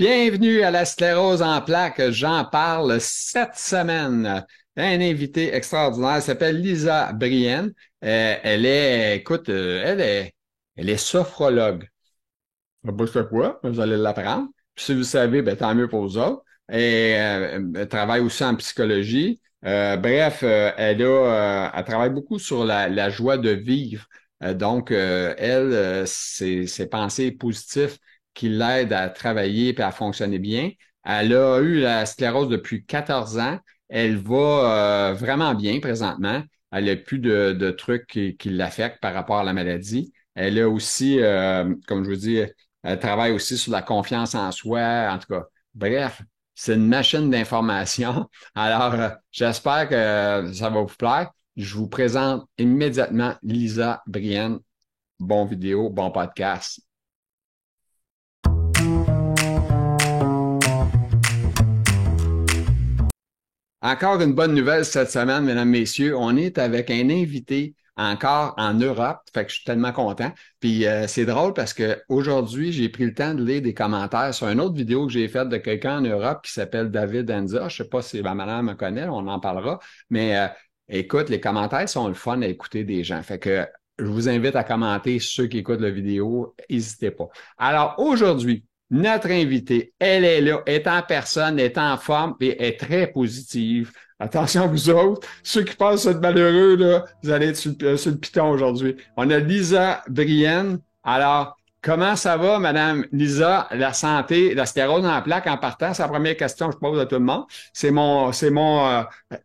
Bienvenue à la sclérose en plaques. J'en parle cette semaine. Un invité extraordinaire elle s'appelle Lisa Brienne. Elle est, écoute, elle est sophrologue. Je sais pas c'est quoi, vous allez l'apprendre. Puis si vous savez, ben, tant mieux pour vous autres. Et elle travaille aussi en psychologie. Bref, elle travaille beaucoup sur la joie de vivre. Ses pensées positives qui l'aident à travailler et à fonctionner bien. Elle a eu la sclérose depuis 14 ans. Elle va vraiment bien présentement. Elle n'a plus de trucs qui l'affectent par rapport à la maladie. Elle a aussi, comme je vous dis, elle travaille aussi sur la confiance en soi. En tout cas, bref, c'est une machine d'information. Alors, j'espère que ça va vous plaire. Je vous présente immédiatement Lisa Brienne. Bon vidéo, bon podcast. Encore une bonne nouvelle cette semaine, mesdames, messieurs. On est avec un invité encore en Europe. Fait que je suis tellement content. Puis c'est drôle parce que aujourd'hui, j'ai pris le temps de lire des commentaires sur une autre vidéo que j'ai faite de quelqu'un en Europe qui s'appelle David Enza. Je sais pas si ma madame me connaît, on en parlera. Mais écoute, les commentaires sont le fun à écouter des gens. Fait que je vous invite à commenter ceux qui écoutent la vidéo. N'hésitez pas. Alors aujourd'hui, notre invitée, elle est là, est en personne, est en forme et est très positive. Attention, vous autres, ceux qui pensent être malheureux, là, vous allez être sur le piton aujourd'hui. On a Lisa Brienne. Alors, comment ça va, Madame Lisa? La santé, la sclérose en plaques en partant, c'est la première question que je pose à tout le monde. C'est mon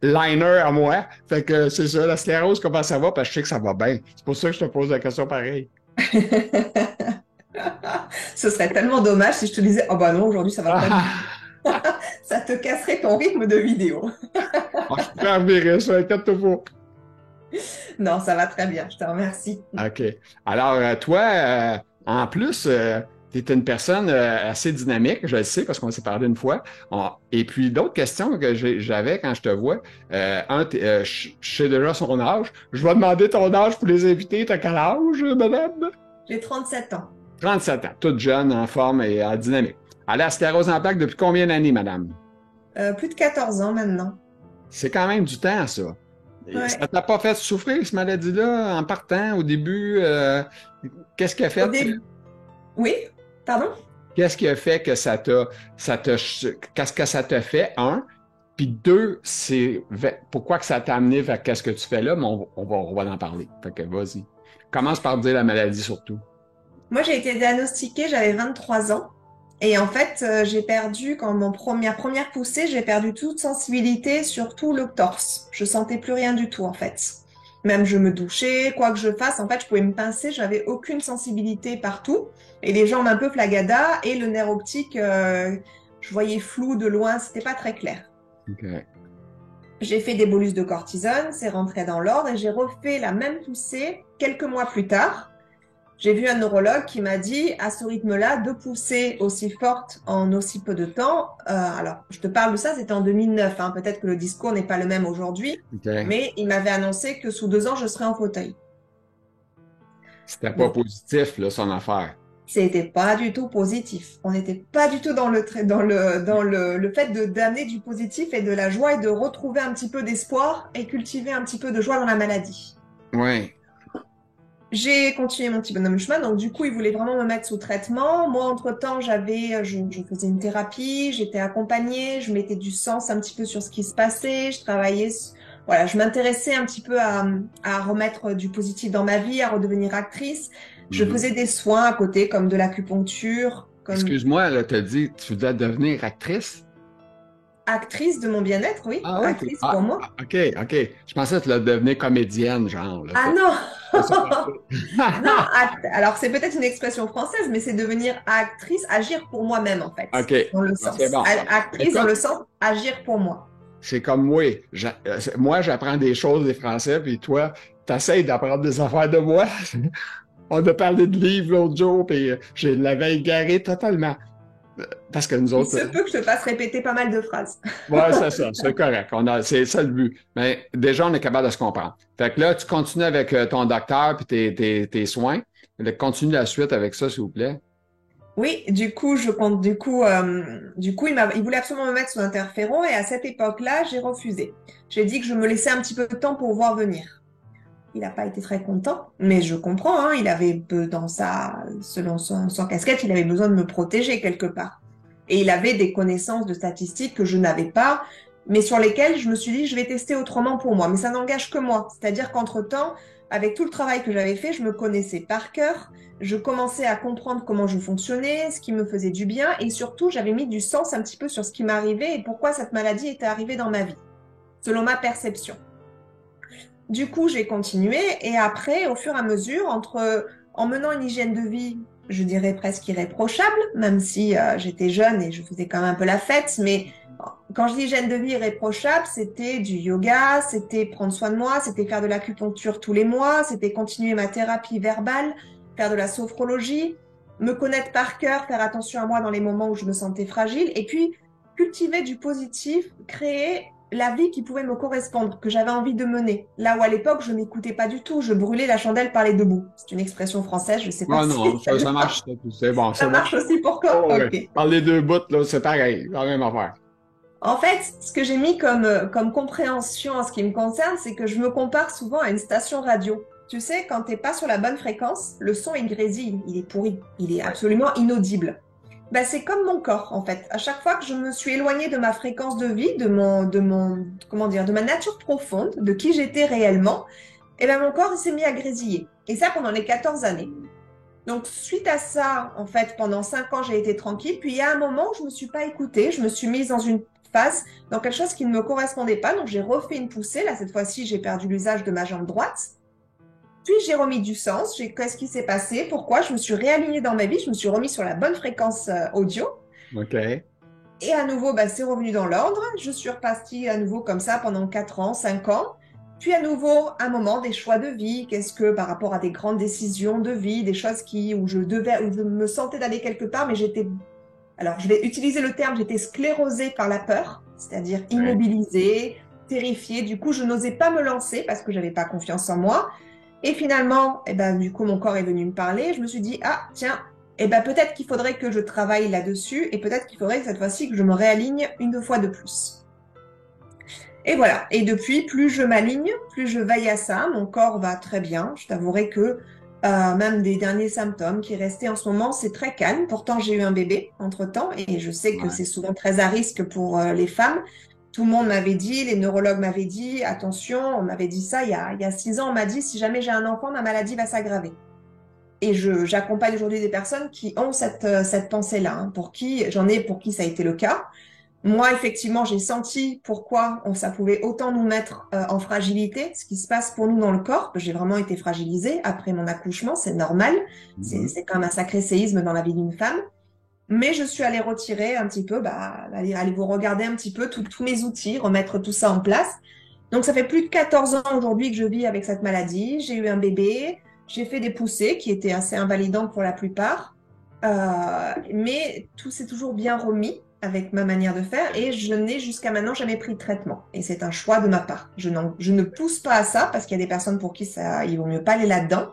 liner à moi. Fait que c'est ça, la sclérose, comment ça va? Parce que je sais que ça va bien. C'est pour ça que je te pose la question pareille. Ce serait tellement dommage si je te disais, oh bah non, aujourd'hui ça va pas du tout. Ça te casserait ton rythme de vidéo. Je pourrais en virer ça, inquiète-toi pas. Non, ça va très bien, je te remercie. OK. Alors, toi, en plus, tu es une personne assez dynamique, je le sais parce qu'on s'est parlé une fois. Et puis, d'autres questions que j'avais quand je te vois, je sais déjà son âge. Je vais demander ton âge pour les invités. T'as quel âge, madame? J'ai 37 ans. 37 ans, toute jeune, en forme et dynamique. Alors, la sclérose en plaques depuis combien d'années, madame? Plus de 14 ans maintenant. C'est quand même du temps, ça. Et ça Ouais. t'a pas fait souffrir, cette maladie-là, en partant au début? Qu'est-ce qui a Au fait que début. Oui, pardon? Qu'est-ce qui a fait que qu'est-ce que ça t'a fait, un? Puis deux, pourquoi que ça t'a amené vers qu'est-ce que tu fais là, mais on va en parler. Fait que vas-y. Commence par dire la maladie surtout. Moi, j'ai été diagnostiquée, j'avais 23 ans. Et en fait, j'ai perdu, quand première poussée, j'ai perdu toute sensibilité sur tout le torse. Je sentais plus rien du tout, en fait. Même je me douchais, quoi que je fasse, en fait, je pouvais me pincer, j'avais aucune sensibilité partout. Et les jambes un peu flagada et le nerf optique, je voyais flou de loin, c'était pas très clair. OK. J'ai fait des bolus de cortisone, c'est rentré dans l'ordre et j'ai refait la même poussée quelques mois plus tard. J'ai vu un neurologue qui m'a dit, à ce rythme-là, deux poussées aussi fortes en aussi peu de temps. Alors, je te parle de ça, c'était en 2009. Hein, peut-être que le discours n'est pas le même aujourd'hui, OK. mais il m'avait annoncé que sous 2 ans, je serais en fauteuil. C'était pas Bon, positif, là, son affaire. c'était pas du tout positif. On n'était pas du tout dans le fait de d'amener du positif et de la joie et de retrouver un petit peu d'espoir et cultiver un petit peu de joie dans la maladie. Oui. J'ai continué mon petit bonhomme de chemin, donc du coup, ils voulaient vraiment me mettre sous traitement. Moi, entre-temps, je faisais une thérapie, j'étais accompagnée, je mettais du sens un petit peu sur ce qui se passait, je travaillais, voilà, je m'intéressais un petit peu à remettre du positif dans ma vie, à redevenir actrice. Je Mhm. faisais des soins à côté, comme de l'acupuncture, comme Excuse-moi, là, t'as dit que tu voulais devenir actrice? actrice de mon bien-être, oui, Ah oui, actrice pour moi. OK, OK. Je pensais que tu voulais devenir comédienne, genre, là. Ah non! C'est ça, parfait. Non, alors c'est peut-être une expression française, mais c'est devenir actrice, agir pour moi-même en fait, OK. dans le Ah, c'est sens. bon. Actrice dans Écoute, le sens agir pour moi. c'est comme moi. Moi, j'apprends des choses des Français, puis toi, t'essayes d'apprendre des affaires de moi. On a parlé de livres l'autre jour, puis je l'avais égaré totalement. Parce que nous Il autres, se peut que je te fasse répéter pas mal de phrases. ouais, c'est ça, c'est correct. C'est ça le but. Mais déjà, on est capable de se comprendre. Fait que là, tu continues avec ton docteur puis tes soins. Continue la suite avec ça, s'il vous plaît. Oui, du coup, il voulait absolument me mettre sous interféron et à cette époque-là, j'ai refusé. J'ai dit que je me laissais un petit peu de temps pour voir venir. Il n'a pas été très content, mais je comprends, hein, il avait selon son casquette, il avait besoin de me protéger quelque part. Et il avait des connaissances de statistiques que je n'avais pas, mais sur lesquelles je me suis dit, je vais tester autrement pour moi. Mais ça n'engage que moi. C'est-à-dire qu'entre-temps, avec tout le travail que j'avais fait, je me connaissais par cœur, je commençais à comprendre comment je fonctionnais, ce qui me faisait du bien, et surtout, j'avais mis du sens un petit peu sur ce qui m'arrivait et pourquoi cette maladie était arrivée dans ma vie, selon ma perception. Du coup, j'ai continué et après, au fur et à mesure, en menant une hygiène de vie, je dirais presque irréprochable, même si j'étais jeune et je faisais quand même un peu la fête, mais quand je dis hygiène de vie irréprochable, c'était du yoga, c'était prendre soin de moi, c'était faire de l'acupuncture tous les mois, c'était continuer ma thérapie verbale, faire de la sophrologie, me connaître par cœur, faire attention à moi dans les moments où je me sentais fragile, et puis cultiver du positif, créer la vie qui pouvait me correspondre, que j'avais envie de mener. Là où à l'époque, je n'écoutais pas du tout, je brûlais la chandelle par les deux bouts. C'est une expression française, je ne sais pas Ouais, si non, ça marche, c'est bon, ça c'est bon. marche aussi pour toi. Oh, ouais. Ok. Par les deux bouts, là, c'est pareil, la même affaire. En fait, ce que j'ai mis comme compréhension en ce qui me concerne, c'est que je me compare souvent à une station radio. Tu sais, quand t'es pas sur la bonne fréquence, le son il grésille, il est pourri, il est Ouais. absolument inaudible. Ben, c'est comme mon corps, en fait. À chaque fois que je me suis éloignée de ma fréquence de vie, comment dire, de ma nature profonde, de qui j'étais réellement, et ben, mon corps, il s'est mis à grésiller. Et ça pendant les 14 années. Donc, suite à ça, en fait, pendant 5 ans, j'ai été tranquille. Puis, il y a un moment où je me suis pas écoutée. Je me suis mise dans une phase, dans quelque chose qui ne me correspondait pas. Donc, j'ai refait une poussée. Là, cette fois-ci, j'ai perdu l'usage de ma jambe droite. Puis, j'ai remis du sens. Qu'est-ce qui s'est passé? Pourquoi? Je me suis réalignée dans ma vie. Je me suis remis sur la bonne fréquence audio. OK. Et à nouveau, bah, c'est revenu dans l'ordre. Je suis repartie à nouveau comme ça pendant 4 ans, 5 ans. Puis à nouveau, un moment, des choix de vie. Qu'est-ce que par rapport à des grandes décisions de vie, des choses où je me sentais d'aller quelque part, mais alors je vais utiliser le terme, j'étais sclérosée par la peur, c'est-à-dire Ouais. immobilisée, terrifiée. Du coup, je n'osais pas me lancer parce que j'avais pas confiance en moi. Et finalement, eh ben, du coup, mon corps est venu me parler. Je me suis dit, ah, tiens, eh ben, peut-être qu'il faudrait que je travaille là-dessus et peut-être qu'il faudrait que cette fois-ci que je me réaligne une fois de plus. Et voilà. Et depuis, plus je m'aligne, plus je veille à ça. Mon corps va très bien. Je t'avouerai que même des derniers symptômes qui restaient en ce moment, c'est très calme. Pourtant, j'ai eu un bébé entre-temps et je sais que Ouais. c'est souvent très à risque pour les femmes. Tout le monde m'avait dit, les neurologues m'avaient dit, attention, on m'avait dit ça il y a 6 ans, on m'a dit, si jamais j'ai un enfant, ma maladie va s'aggraver. Et j'accompagne aujourd'hui des personnes qui ont cette pensée-là, hein, pour qui ça a été le cas. Moi, effectivement, j'ai senti pourquoi ça pouvait autant nous mettre en fragilité, ce qui se passe pour nous dans le corps. J'ai vraiment été fragilisée après mon accouchement, c'est normal. Mhm. C'est quand même un sacré séisme dans la vie d'une femme. Mais je suis allée retirer un petit peu, bah, aller vous regarder un petit peu tous mes outils, remettre tout ça en place. Donc, ça fait plus de 14 ans aujourd'hui que je vis avec cette maladie. J'ai eu un bébé, j'ai fait des poussées qui étaient assez invalidantes pour la plupart. Mais tout s'est toujours bien remis avec ma manière de faire et je n'ai jusqu'à maintenant jamais pris de traitement. Et c'est un choix de ma part. Je ne pousse pas à ça parce qu'il y a des personnes pour qui il vaut mieux pas aller là-dedans.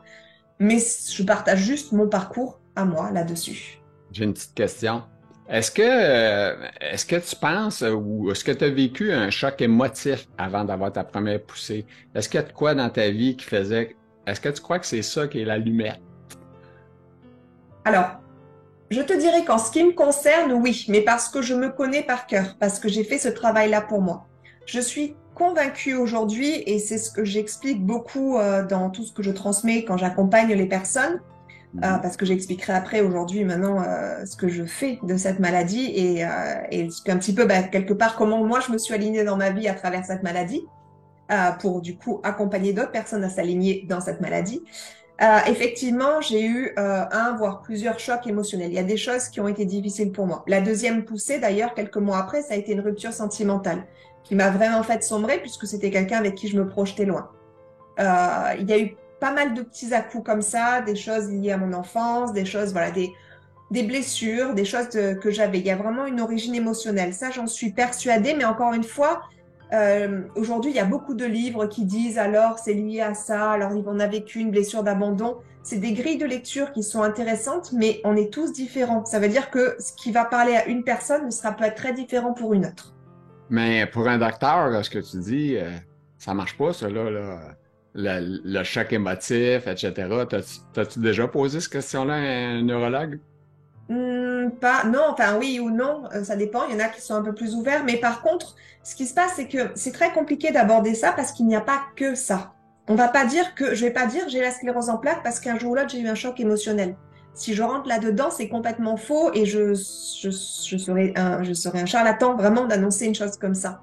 Mais je partage juste mon parcours à moi là-dessus. J'ai une petite question. Est-ce que tu penses ou est-ce que tu as vécu un choc émotif avant d'avoir ta première poussée? Est-ce qu'il y a de quoi dans ta vie qui faisait... Est-ce que tu crois que c'est ça qui est l'allumette? Alors, je te dirais qu'en ce qui me concerne, oui, mais parce que je me connais par cœur, parce que j'ai fait ce travail-là pour moi. Je suis convaincue aujourd'hui, et c'est ce que j'explique beaucoup dans tout ce que je transmets quand j'accompagne les personnes, Mhm. parce que j'expliquerai après aujourd'hui maintenant ce que je fais de cette maladie et un petit peu bah, quelque part comment moi je me suis alignée dans ma vie à travers cette maladie pour du coup accompagner d'autres personnes à s'aligner dans cette maladie. Effectivement, j'ai eu un, voire plusieurs chocs émotionnels. Il y a des choses qui ont été difficiles pour moi. La deuxième poussée, d'ailleurs, quelques mois après, ça a été une rupture sentimentale qui m'a vraiment fait sombrer puisque c'était quelqu'un avec qui je me projetais loin. Il y a eu pas mal de petits à-coups comme ça, des choses liées à mon enfance, des choses, voilà, des blessures, des choses que j'avais. Il y a vraiment une origine émotionnelle. Ça, j'en suis persuadée, mais encore une fois, Aujourd'hui, il y a beaucoup de livres qui disent alors c'est lié à ça, alors on a vécu une blessure d'abandon. C'est des grilles de lecture qui sont intéressantes, mais on est tous différents. Ça veut dire que ce qui va parler à une personne ne sera pas très différent pour une autre. Mais pour un docteur, ce que tu dis, ça marche pas, ça, là. Le choc émotif, etc. T'as-tu déjà posé cette question-là à un neurologue? Pas, non, enfin oui ou non, ça dépend. Il y en a qui sont un peu plus ouverts, mais par contre, ce qui se passe, c'est que c'est très compliqué d'aborder ça parce qu'il n'y a pas que ça. On va pas dire que, je vais pas dire j'ai la sclérose en plaques parce qu'un jour ou l'autre j'ai eu un choc émotionnel. Si je rentre là-dedans, c'est complètement faux et je serais un charlatan vraiment d'annoncer une chose comme ça.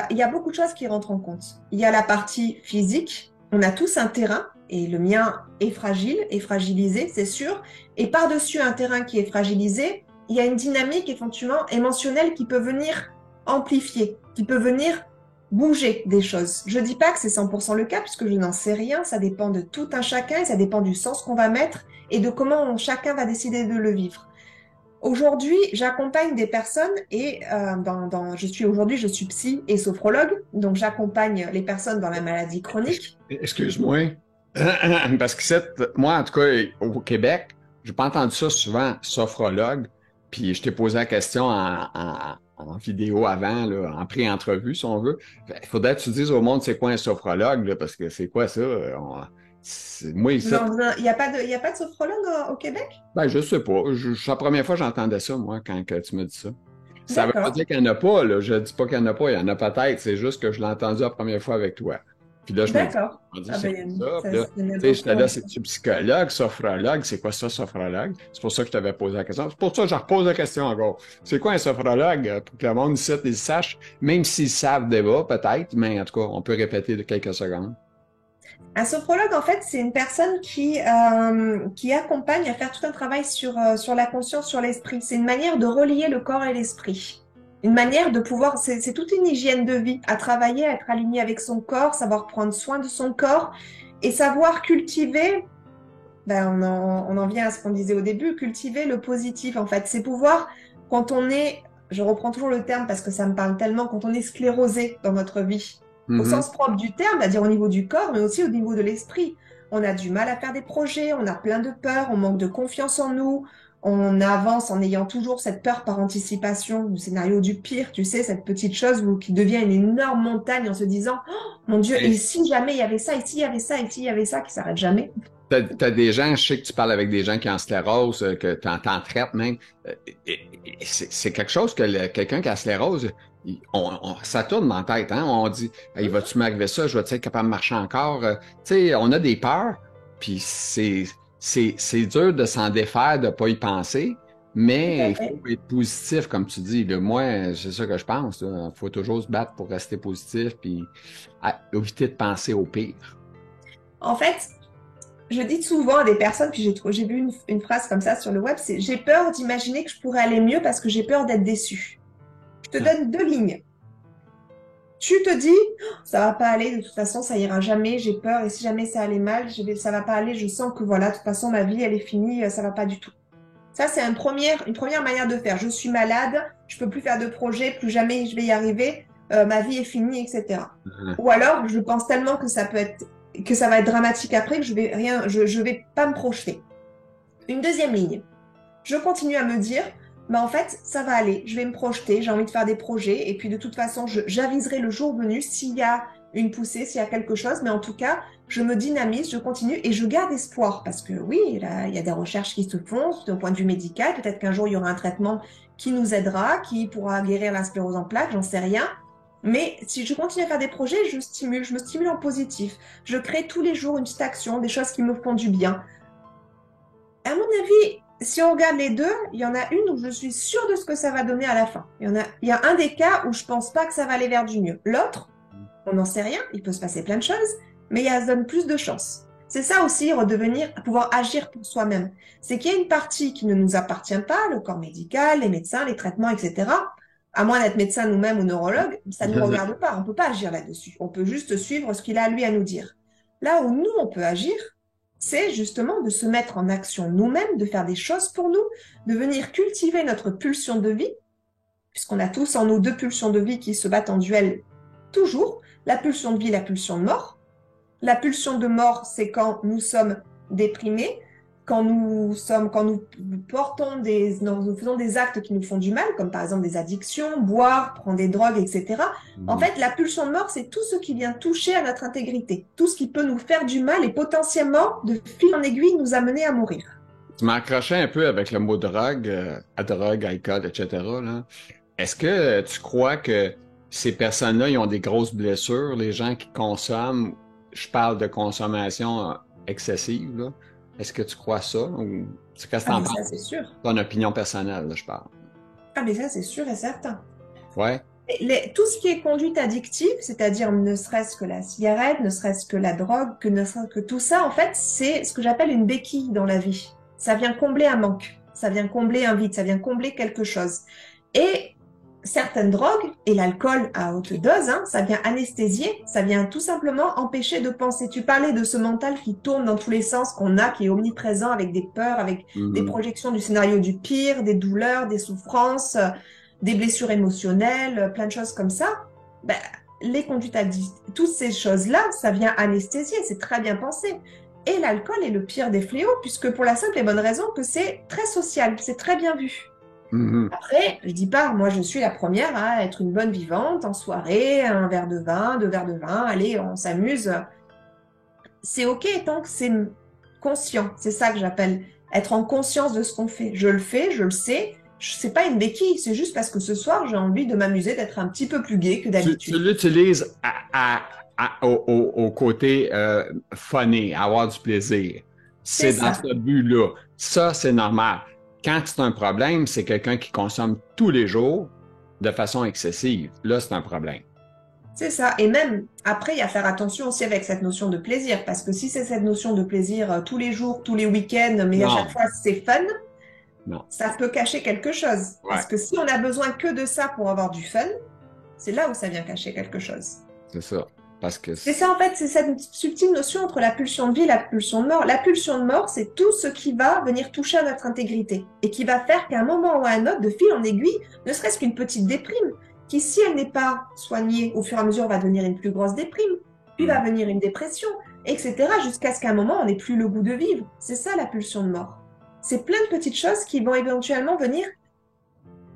Il y a beaucoup de choses qui rentrent en compte. Il y a la partie physique. On a tous un terrain et le mien est fragile, est fragilisé, c'est sûr. Et par-dessus un terrain qui est fragilisé, il y a une dynamique éventuellement émotionnelle qui peut venir amplifier, qui peut venir bouger des choses. Je dis pas que c'est 100% le cas puisque je n'en sais rien. Ça dépend de tout un chacun et ça dépend du sens qu'on va mettre et de comment chacun va décider de le vivre. Aujourd'hui, j'accompagne des personnes et je suis psy et sophrologue, donc j'accompagne les personnes dans la maladie chronique. Excuse-moi. Parce que moi, en tout cas, au Québec, j'ai pas entendu ça souvent, sophrologue. Puis je t'ai posé la question en vidéo avant, là, en pré-entrevue, si on veut. Il faudrait que tu dises au monde c'est quoi un sophrologue, là, parce que c'est quoi ça? Moi, ici, Non, il y a pas de sophrologue au Québec? ben, je sais pas. C'est la première fois que j'entendais ça, moi, quand que tu me dis ça. Ça veut pas D'accord. dire qu'il n'y en a pas, là. Je dis pas qu'il n'y en a pas, il y en a peut-être. C'est juste que je l'ai entendu la première fois avec toi. Puis là, D'accord. je me dis, Ah c'est quoi ben, ça? Puis là, ça y en a tu sais, beaucoup j'étais là, en France. c'est-tu psychologue, sophrologue? C'est quoi ça, sophrologue? C'est pour ça que je t'avais posé la question. C'est pour ça que je repose la question encore. C'est quoi un sophrologue? Pour que le monde ici ils sachent, même s'ils savent déjà, peut-être, mais en tout cas, on peut répéter de quelques secondes. Un sophrologue, en fait, c'est une personne qui accompagne à faire tout un travail sur la conscience, sur l'esprit. C'est une manière de relier le corps et l'esprit. Une manière de pouvoir, c'est toute une hygiène de vie à travailler, à être aligné avec son corps, savoir prendre soin de son corps et savoir cultiver, ben on en vient à ce qu'on disait au début, cultiver le positif, en fait. C'est pouvoir, quand on est, je reprends toujours le terme parce que ça me parle tellement, quand on est sclérosé dans notre vie, au Mhm. sens propre du terme, c'est-à-dire au niveau du corps, mais aussi au niveau de l'esprit. On a du mal à faire des projets, on a plein de peurs, on manque de confiance en nous, on avance en ayant toujours cette peur par anticipation du scénario du pire, tu sais, cette petite chose qui devient une énorme montagne en se disant, oh, mon Dieu, et Et si jamais il y avait ça, et s'il y avait ça, et s'il y avait ça, qui s'arrête jamais. t'as des gens, je sais que tu parles avec des gens qui ont sclérose, que t'en traites même. C'est quelque chose que quelqu'un qui a sclérose, ça tourne dans la tête, hein? On dit, hey, vas-tu m'arriver ça? Je vais être capable de marcher encore? Tu sais, on a des peurs, puis c'est dur de s'en défaire, de pas y penser, Tout à mais il fait. faut être positif, comme tu dis. Là, moi, c'est ça que je pense. Il faut toujours se battre pour rester positif, puis éviter de penser au pire. En fait, je dis souvent à des personnes, puis j'ai vu une phrase comme ça sur le web, c'est j'ai peur d'imaginer que je pourrais aller mieux parce que j'ai peur d'être déçu. Je te donne deux lignes. Tu te dis, oh, ça va pas aller, de toute façon, ça ira jamais, j'ai peur, et si jamais ça allait mal, ça va pas aller, je sens que voilà, de toute façon, ma vie, elle est finie, ça va pas du tout. Ça, c'est une première manière de faire. Je suis malade, je peux plus faire de projet, plus jamais je vais y arriver, ma vie est finie, etc. Ou alors, je pense tellement que ça va être dramatique après que je vais pas me projeter. Une deuxième ligne. Je continue à me dire, bah en fait, ça va aller, je vais me projeter, j'ai envie de faire des projets, et puis de toute façon, j'aviserai le jour venu s'il y a une poussée, s'il y a quelque chose, mais en tout cas, je me dynamise, je continue et je garde espoir, parce que oui, là, il y a des recherches qui se font d'un point de vue médical, peut-être qu'un jour, il y aura un traitement qui nous aidera, qui pourra guérir la sclérose en plaques, j'en sais rien. Mais si je continue à faire des projets, je me stimule en positif. Je crée tous les jours une petite action, des choses qui me font du bien. À mon avis, si on regarde les deux, il y en a une où je suis sûre de ce que ça va donner à la fin. Il y a un des cas où je pense pas que ça va aller vers du mieux. L'autre, on n'en sait rien, il peut se passer plein de choses, mais il y a, ça donne plus de chance. C'est ça aussi, redevenir, pouvoir agir pour soi-même. C'est qu'il y a une partie qui ne nous appartient pas, le corps médical, les médecins, les traitements, etc. À moins d'être médecin nous-mêmes ou neurologue, ça ne nous Mhm. regarde pas, on ne peut pas agir là-dessus. On peut juste suivre ce qu'il a lui à nous dire. Là où nous, on peut agir, c'est justement de se mettre en action nous-mêmes, de faire des choses pour nous, de venir cultiver notre pulsion de vie, puisqu'on a tous en nous deux pulsions de vie qui se battent en duel toujours la pulsion de vie, la pulsion de mort. La pulsion de mort, c'est quand nous sommes déprimés, quand nous portons nous faisons des actes qui nous font du mal, comme par exemple des addictions, boire, prendre des drogues, etc. En fait, la pulsion de mort, c'est tout ce qui vient toucher à notre intégrité, tout ce qui peut nous faire du mal et potentiellement, de fil en aiguille, nous amener à mourir. Tu m'accrochais un peu avec le mot drogue, à drogue, alcool, etc., là. Est-ce que tu crois que ces personnes-là, ils ont des grosses blessures, les gens qui consomment, je parle de consommation excessive, là. Est-ce que tu crois ça? Ou qu'est-ce que Ah, t'en mais ça, penses? c'est sûr. Ton opinion personnelle, là, je parle. Ah, mais ça, c'est sûr et certain. Ouais? Tout ce qui est conduite addictive, c'est-à-dire ne serait-ce que la cigarette, ne serait-ce que la drogue, ne serait-ce que tout ça, en fait, c'est ce que j'appelle une béquille dans la vie. Ça vient combler un manque, ça vient combler un vide, ça vient combler quelque chose. Et certaines drogues, et l'alcool à haute dose, hein, ça vient anesthésier, ça vient tout simplement empêcher de penser. Tu parlais de ce mental qui tourne dans tous les sens qu'on a, qui est omniprésent, avec des peurs, avec des projections du scénario du pire, des douleurs, des souffrances, des blessures émotionnelles, plein de choses comme ça. Ben, les conduites addictives, toutes ces choses-là, ça vient anesthésier, c'est très bien pensé. Et l'alcool est le pire des fléaux, puisque pour la simple et bonne raison que c'est très social, c'est très bien vu. Après, je dis pas, moi je suis la première à être une bonne vivante en soirée, un verre de vin, 2 verres de vin, allez, on s'amuse. C'est ok tant que c'est conscient, c'est ça que j'appelle être en conscience de ce qu'on fait. Je le fais, je le sais, c'est pas une béquille, c'est juste parce que ce soir j'ai envie de m'amuser, d'être un petit peu plus gai que d'habitude. Tu l'utilises au côté funny, à avoir du plaisir. C'est dans ce but-là. Ça, c'est normal. Quand c'est un problème, c'est quelqu'un qui consomme tous les jours de façon excessive. Là, c'est un problème. C'est ça. Et même, après, il y a à faire attention aussi avec cette notion de plaisir. Parce que si c'est cette notion de plaisir tous les jours, tous les week-ends, mais à chaque fois c'est fun, ça peut cacher quelque chose. Ouais. Parce que si on a besoin que de ça pour avoir du fun, c'est là où ça vient cacher quelque chose. C'est ça. Parce que c'est ça, en fait, c'est cette subtile notion entre la pulsion de vie et la pulsion de mort. La pulsion de mort, c'est tout ce qui va venir toucher à notre intégrité et qui va faire qu'à un moment ou à un autre, de fil en aiguille, ne serait-ce qu'une petite déprime, qui, si elle n'est pas soignée, au fur et à mesure, va devenir une plus grosse déprime, puis va venir une dépression, etc., jusqu'à ce qu'à un moment, on n'ait plus le goût de vivre. C'est ça, la pulsion de mort. C'est plein de petites choses qui vont éventuellement venir,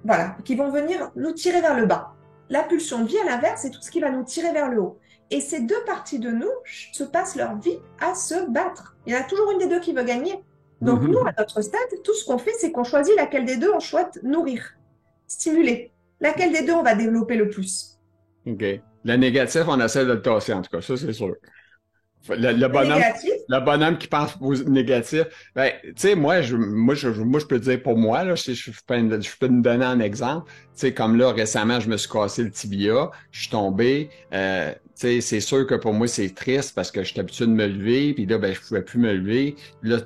voilà, qui vont venir nous tirer vers le bas. La pulsion de vie, à l'inverse, c'est tout ce qui va nous tirer vers le haut. Et ces deux parties de nous se passent leur vie à se battre. Il y en a toujours une des deux qui veut gagner. Donc nous, à notre stade, tout ce qu'on fait, c'est qu'on choisit laquelle des deux on souhaite nourrir, stimuler. Laquelle des deux on va développer le plus. OK. Le négatif, on essaie de le tasser, en tout cas. Ça, c'est sûr. Le bonhomme qui pense au négatif. Ben, tu sais, moi, je peux dire pour moi, là, je peux me donner un exemple. Tu sais, comme là, récemment, je me suis cassé le tibia, je suis tombé. Tu sais, c'est sûr que pour moi, c'est triste parce que je suis habitué de me lever, puis là, ben, je pouvais plus me lever. Là,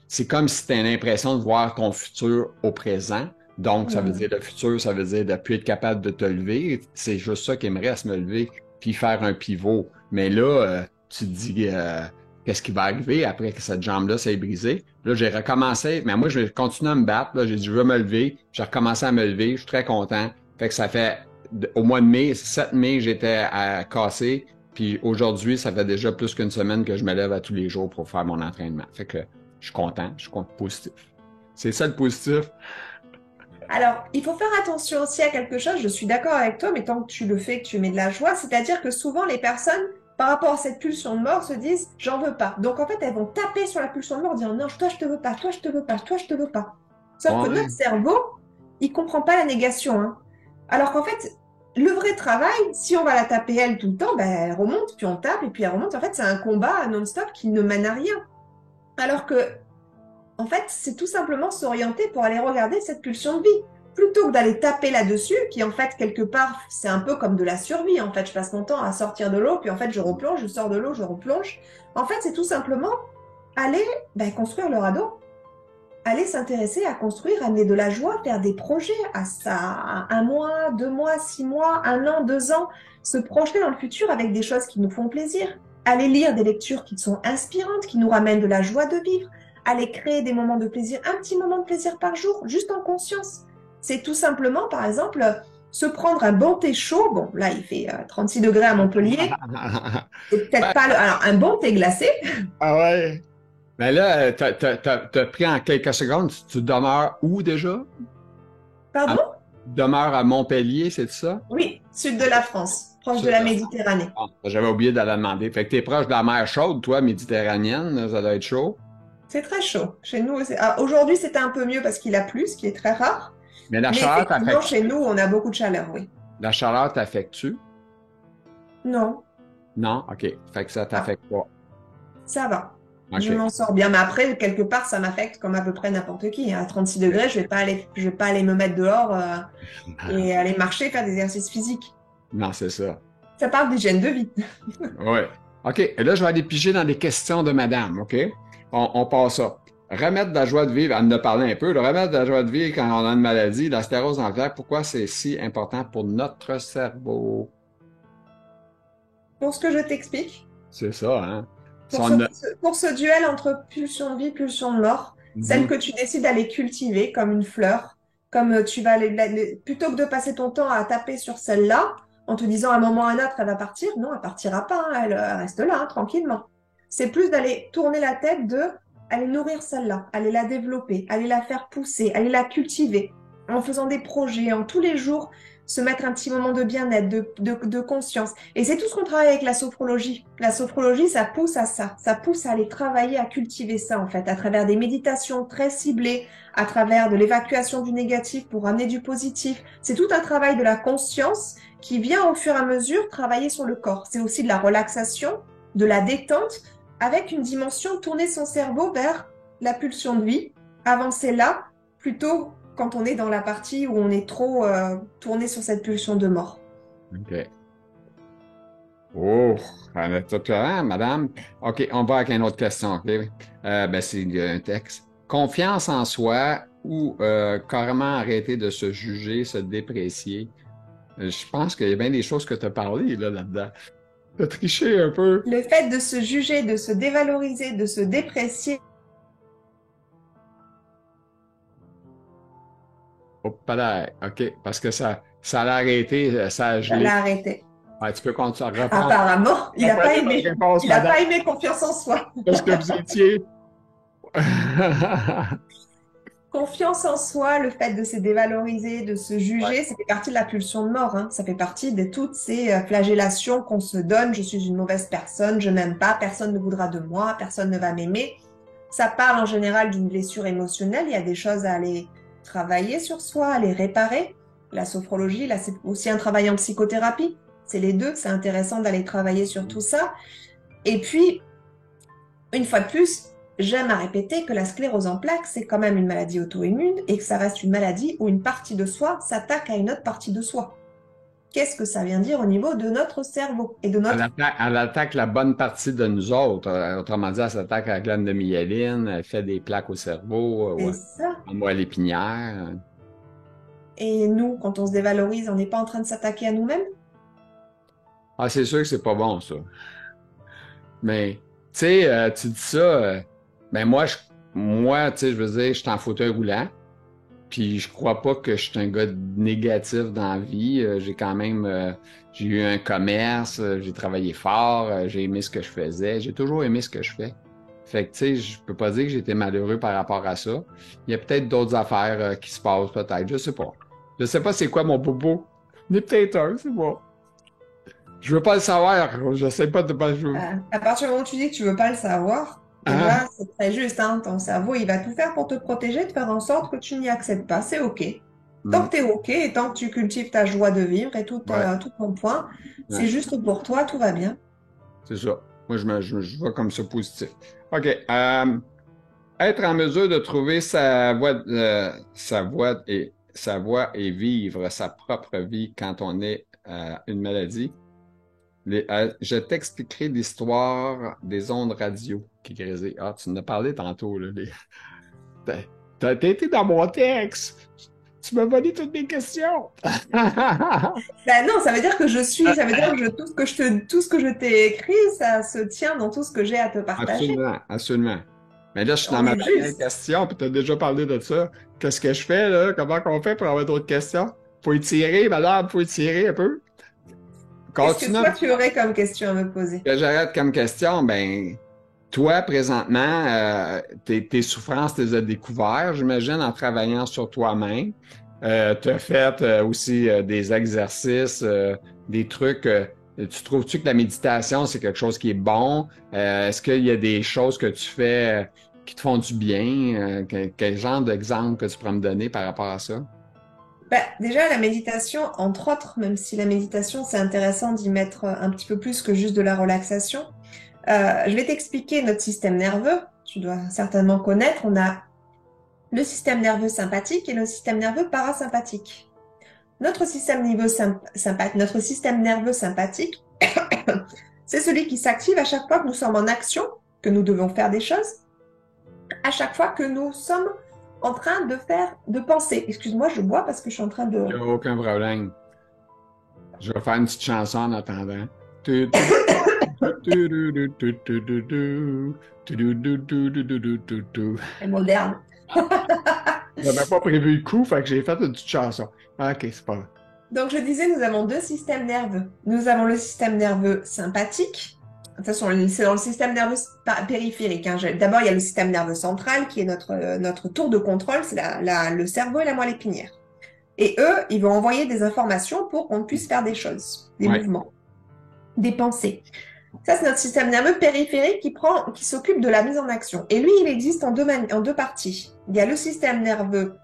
c'est comme si tu as l'impression de voir ton futur au présent. Donc, ça veut dire le futur, ça veut dire de ne plus être capable de te lever. C'est juste ça qui me reste, me lever, puis faire un pivot. Mais là, tu te dis qu'est-ce qui va arriver après que cette jambe-là s'est brisée. Là, j'ai recommencé, mais moi, je vais continuer à me battre. Là, j'ai dit, je veux me lever. J'ai recommencé à me lever. Je suis très content. Fait que ça fait, au mois de mai, 7 mai, j'étais cassé. Puis aujourd'hui, ça fait déjà plus qu'une semaine que je me lève à tous les jours pour faire mon entraînement. Fait que je suis content, je suis positif. C'est ça le positif. Alors, il faut faire attention aussi à quelque chose. Je suis d'accord avec toi, mais tant que tu le fais, que tu mets de la joie, c'est-à-dire que souvent, les personnes, par rapport à cette pulsion de mort, se disent « j'en veux pas ». Donc en fait, elles vont taper sur la pulsion de mort en disant « non, toi je te veux pas, toi je te veux pas, toi je te veux pas ». Sauf que notre cerveau, il comprend pas la négation. Hein. Alors qu'en fait, le vrai travail, si on va la taper elle tout le temps, ben, elle remonte, puis on tape, et puis elle remonte. En fait, c'est un combat non-stop qui ne mène à rien. Alors que, en fait, c'est tout simplement s'orienter pour aller regarder cette pulsion de vie. Plutôt que d'aller taper là-dessus, qui en fait, quelque part, c'est un peu comme de la survie. En fait, je passe mon temps à sortir de l'eau, puis en fait, je replonge, je sors de l'eau, je replonge. En fait, c'est tout simplement aller construire le radeau, aller s'intéresser à construire, amener de la joie, faire des projets à ça, 1 mois, 2 mois, 6 mois, 1 an, 2 ans, se projeter dans le futur avec des choses qui nous font plaisir, aller lire des lectures qui sont inspirantes, qui nous ramènent de la joie de vivre, aller créer des moments de plaisir, un petit moment de plaisir par jour, juste en conscience. C'est tout simplement, par exemple, se prendre un bon thé chaud. Bon, là, il fait 36 degrés à Montpellier. C'est peut-être Ouais. pas alors, un bon thé glacé. Ah ouais. Mais là, t'as pris en quelques secondes, tu demeures où déjà? À- Pardon? demeures à Montpellier, c'est ça? Oui, sud de la France, proche de Sud la de la France. Méditerranée. Ah, j'avais oublié de la demander. Fait que t'es proche de la mer chaude, toi, méditerranéenne, là, ça doit être chaud. C'est très chaud. Chez nous, aujourd'hui, c'était un peu mieux parce qu'il a plu, ce qui est très rare. Mais la Mais chaleur effectivement, t'affecte, chez nous, on a beaucoup de chaleur, oui. la chaleur t'affecte-tu? Non, Non? OK. Fait que ça ah, t'affecte pas. ça va. Je OK. m'en sors bien. Mais après, quelque part, ça m'affecte comme à peu près n'importe qui. À 36 degrés, je vais pas aller me mettre dehors et aller marcher, faire des exercices physiques. Non, c'est ça. Ça parle d'hygiène de vie. Ouais. OK. Et là, je vais aller piger dans les questions de madame. OK? On passe ça. Remettre de la joie de vivre, elle en a parlé un peu. Le remettre de la joie de vivre quand on a une maladie, la sclérose en plaques, pourquoi c'est si important pour notre cerveau? Pour ce que je t'explique, C'est ça, hein? Si pour on a- pour ce duel entre pulsion de vie, pulsion de mort, celle Mhm. que tu décides d'aller cultiver comme une fleur, comme tu vas plutôt que de passer ton temps à taper sur celle-là, en te disant à un moment ou à un autre, elle va partir, non, elle partira pas, hein, elle reste là, hein, tranquillement. C'est plus d'aller tourner la tête de aller nourrir celle-là, aller la développer, aller la faire pousser, aller la cultiver, en faisant des projets, en tous les jours, se mettre un petit moment de bien-être, de conscience. Et c'est tout ce qu'on travaille avec la sophrologie. La sophrologie, ça pousse à ça. Ça pousse à aller travailler, à cultiver ça, en fait, à travers des méditations très ciblées, à travers de l'évacuation du négatif pour amener du positif. C'est tout un travail de la conscience qui vient au fur et à mesure travailler sur le corps. C'est aussi de la relaxation, de la détente, avec une dimension tourner son cerveau vers la pulsion de vie, avancer là, plutôt quand on est dans la partie où on est trop tourné sur cette pulsion de mort. OK. Oh, elle est tout clair, madame. OK, on va avec une autre question. OK? Ben, c'est un texte. Confiance en soi ou carrément arrêter de se juger, se déprécier. Je pense qu'il y a bien des choses que tu as parlé là-dedans. Tu as triché un peu. Le fait de se juger, de se dévaloriser, de se déprécier, Hop là, OK, parce que ça l'a arrêté, ça a ça gelé. l'a arrêté. Ouais, tu peux continuer à reprendre. Apparemment, il n'a pas Reprenez votre aimé. réponse, Il n'a madame, pas aimé confiance en soi. parce que vous étiez. Confiance en soi, le fait de se dévaloriser, de se Ouais. juger, ça fait partie de la pulsion de mort, hein. Ça fait partie de toutes ces flagellations qu'on se donne. Je suis une mauvaise personne, je m'aime pas, personne ne voudra de moi, personne ne va m'aimer. Ça parle en général d'une blessure émotionnelle. Il y a des choses à aller travailler sur soi, à les réparer. La sophrologie, là, c'est aussi un travail en psychothérapie. C'est les deux. C'est intéressant d'aller travailler sur tout ça. Et puis, une fois de plus, j'aime à répéter que la sclérose en plaques, c'est quand même une maladie auto-immune et que ça reste une maladie où une partie de soi s'attaque à une autre partie de soi. Qu'est-ce que ça vient dire au niveau de notre cerveau et de notre... Elle attaque la bonne partie de nous autres. Autrement dit, elle s'attaque à la glande de myéline, elle fait des plaques au cerveau, C'est ouais, ça. en moelle épinière. Et nous, quand on se dévalorise, on n'est pas en train de s'attaquer à nous-mêmes? Ah, c'est sûr que c'est pas bon, ça. Mais, tu sais, tu dis ça, ben moi, tu sais, je veux dire, je suis en fauteuil roulant, puis je crois pas que je suis un gars négatif dans la vie. J'ai quand même, j'ai eu un commerce, j'ai travaillé fort, j'ai aimé ce que je faisais, j'ai toujours aimé ce que je fais. Fait que, tu sais, je peux pas dire que j'étais malheureux par rapport à ça. Il y a peut-être d'autres affaires qui se passent, peut-être, je sais pas. Je sais pas c'est quoi mon bobo. Il y en a peut-être un, c'est bon. Je veux pas le savoir, je sais pas de pas jouer. À partir du moment où tu dis que tu veux pas le savoir, Hein? déjà, c'est très juste, hein. Ton cerveau, il va tout faire pour te protéger, de faire en sorte que tu n'y accèdes pas. C'est OK. Tant Hmm. que tu es OK et tant que tu cultives ta joie de vivre et Ouais, tout ton point, c'est ouais, juste pour toi, tout va bien. c'est ça. Moi, je vois comme ça positif. OK. Être en mesure de trouver sa voie et vivre sa propre vie quand on est une maladie. Je t'expliquerai l'histoire des ondes radio qui grésaient. Ah, tu en as parlé tantôt, là. T'as, t'as été dans mon texte. Tu m'as volé toutes mes questions. Ben non, ça veut dire que ça veut dire que tout ce que je t'ai écrit, ça se tient dans tout ce que j'ai à te partager. Absolument, absolument. Mais là, je suis dans On ma est dernière juste. question, puis tu as déjà parlé de ça. Qu'est-ce que je fais, là? Comment qu'on fait pour avoir d'autres questions? Faut étirer, madame, faut étirer un peu. Qu'est-ce que Continue. toi, tu aurais comme question à me poser? Que j'arrête comme question, ben, toi, présentement, tes souffrances, tu les as découvertes, j'imagine, en travaillant sur toi-même. Tu as fait aussi des exercices, des trucs. Tu trouves-tu que la méditation, c'est quelque chose qui est bon? Est-ce qu'il y a des choses que tu fais qui te font du bien? Quel genre d'exemple que tu pourrais me donner par rapport à ça? Bah, déjà, la méditation, entre autres, même si la méditation, c'est intéressant d'y mettre un petit peu plus que juste de la relaxation, je vais t'expliquer notre système nerveux. Tu dois certainement connaître. On a le système nerveux sympathique et le système nerveux parasympathique. Notre système nerveux sympathique, c'est celui qui s'active à chaque fois que nous sommes en action, que nous devons faire des choses, à chaque fois que nous sommes en train de penser. Excuse-moi, je bois parce que je suis en train Il de... n'y a aucun problème. Je vais faire une petite chanson en attendant. Tu, tu, tu, tu, tu, tu, tu, tu, tu, tu, tu, tu, tu, tu, tu, tu, tu. C'est moderne. J'avais pas prévu le coup, fait que j'ai fait une petite chanson. Ok, c'est pas vrai. Donc, je disais, nous avons deux systèmes nerveux. Nous avons le système nerveux sympathique. De toute façon, c'est dans le système nerveux périphérique, hein. D'abord, il y a le système nerveux central qui est notre tour de contrôle, c'est le cerveau et la moelle épinière. Et eux, ils vont envoyer des informations pour qu'on puisse faire des choses, des Ouais. mouvements, des pensées. Ça, c'est notre système nerveux périphérique qui s'occupe de la mise en action. Et lui, il existe en deux parties. Il y a le système nerveux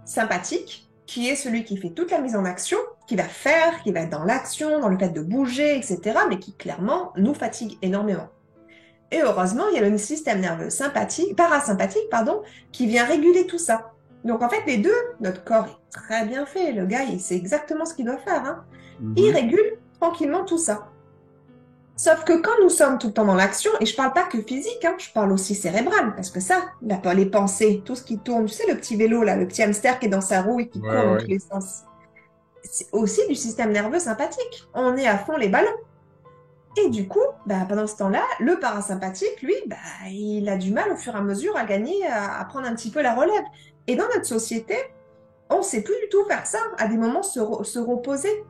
sympathique, qui est celui qui fait toute la mise en action, qui va être dans l'action, dans le fait de bouger, etc., mais qui clairement nous fatigue énormément. Et heureusement, il y a le système nerveux parasympathique, qui vient réguler tout ça. Donc en fait, les deux, notre corps est très bien fait. Le gars, il sait exactement ce qu'il doit faire, hein. Il régule tranquillement tout ça. Sauf que quand nous sommes tout le temps dans l'action, et je parle pas que physique, hein, je parle aussi cérébral, parce que ça, les pensées, tout ce qui tourne, tu sais, le petit vélo, là, le petit hamster qui est dans sa roue et qui Ouais, court dans tous ouais. les sens, c'est aussi du système nerveux sympathique. On est à fond les ballons. Et du coup, bah, pendant ce temps-là, le parasympathique, lui, bah, il a du mal au fur et à mesure à gagner, à prendre un petit peu la relève. Et dans notre société, on ne sait plus du tout faire ça, à des moments se reposer.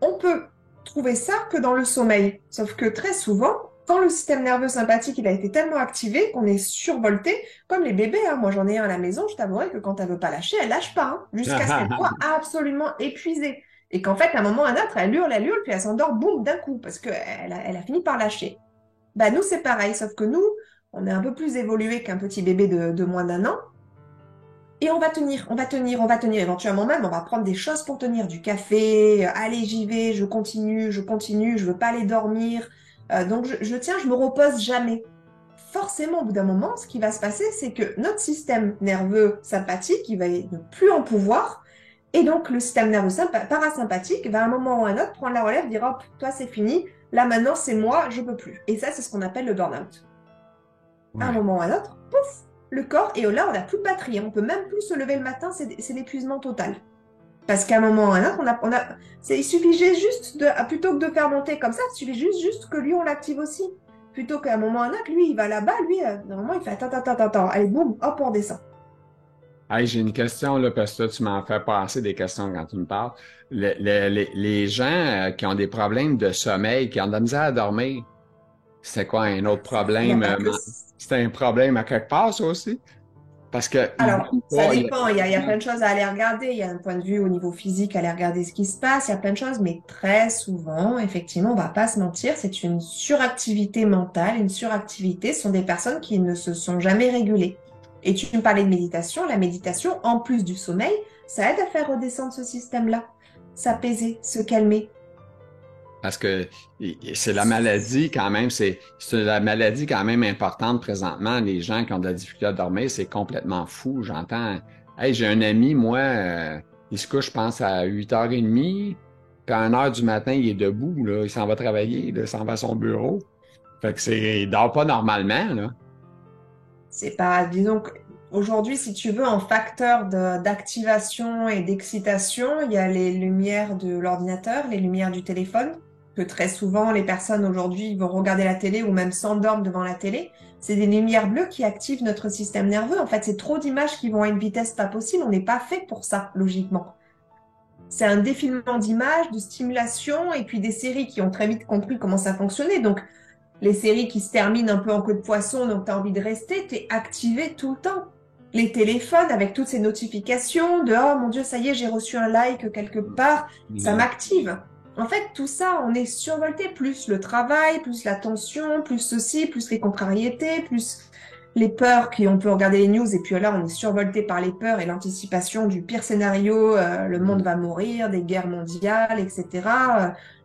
On peut trouver ça que dans le sommeil. Sauf que très souvent, quand le système nerveux sympathique il a été tellement activé qu'on est survolté, comme les bébés, hein. Moi j'en ai un à la maison, je t'avouerai que quand elle veut pas lâcher, elle lâche pas, hein, jusqu'à ce qu'elle soit absolument épuisée. Et qu'en fait, à un moment ou à un autre, elle hurle, puis elle s'endort, boum, d'un coup, parce qu'elle a fini par lâcher. Bah nous, c'est pareil, sauf que nous, on est un peu plus évolué qu'un petit bébé de moins d'un an. Et on va tenir, on va tenir, on va tenir. Éventuellement même, on va prendre des choses pour tenir, du café, allez, j'y vais, je continue, je veux pas aller dormir. Donc je tiens, je me repose jamais. Forcément, au bout d'un moment, ce qui va se passer, c'est que notre système nerveux sympathique, il va ne plus en pouvoir. Et donc, le système nerveux parasympathique va à un moment ou à un autre prendre la relève, dire, hop, toi, c'est fini. Là, maintenant, c'est moi, je peux plus. Et ça, c'est ce qu'on appelle le burn-out. À un Ouais. moment ou à un autre, pouf, le corps, et là, on n'a plus de batterie. On peut même plus se lever le matin, c'est l'épuisement total. Parce qu'à un moment ou à un autre, il suffisait juste plutôt que de faire monter comme ça, il suffit juste que lui, on l'active aussi. Plutôt qu'à un moment ou à un autre, lui, il va là-bas, lui, normalement, il fait attends, allez, boum, hop, on descend. Hey, j'ai une question là, parce que toi, tu m'en fais passer des questions quand tu me parles. Les gens qui ont des problèmes de sommeil, qui ont de la misère à dormir, c'est quoi un autre Il n'y a problème? pas que... C'est un problème à quelque part, ça aussi? Parce que ils Alors, disent ça pas, dépend, il y a plein de choses à aller regarder. Il y a un point de vue au niveau physique, à aller regarder ce qui se passe, il y a plein de choses, mais très souvent, effectivement, on va pas se mentir, c'est une suractivité mentale, une suractivité. Ce sont des personnes qui ne se sont jamais régulées. Et tu me parlais de méditation. La méditation, en plus du sommeil, ça aide à faire redescendre ce système-là, s'apaiser, se calmer. parce que c'est la maladie quand même, c'est la maladie quand même importante présentement. Les gens qui ont de la difficulté à dormir, c'est complètement fou. J'entends, hey, j'ai un ami, moi, il se couche, je pense, à 8h30, puis à 1h du matin, il est debout, là, il s'en va travailler, là, il s'en va à son bureau. Fait que il dort pas normalement, là. C'est pas, disons qu'aujourd'hui, si tu veux, en facteur d'activation et d'excitation, il y a les lumières de l'ordinateur, les lumières du téléphone, que très souvent les personnes aujourd'hui vont regarder la télé ou même s'endorment devant la télé. C'est des lumières bleues qui activent notre système nerveux. En fait, c'est trop d'images qui vont à une vitesse pas possible. On n'est pas fait pour ça, logiquement. c'est un défilement d'images, de stimulation, et puis des séries qui ont très vite compris comment ça fonctionnait. Donc, les séries qui se terminent un peu en queue de poisson, donc tu as envie de rester, tu es activé tout le temps. Les téléphones avec toutes ces notifications de oh mon Dieu, ça y est, j'ai reçu un like quelque part, ça Exact. m'active. En fait, tout ça, on est survolté, plus le travail, plus la tension, plus ceci, plus les contrariétés, plus les peurs, on peut regarder les news, et puis là, on est survolté par les peurs et l'anticipation du pire scénario, le monde va mourir, des guerres mondiales, etc.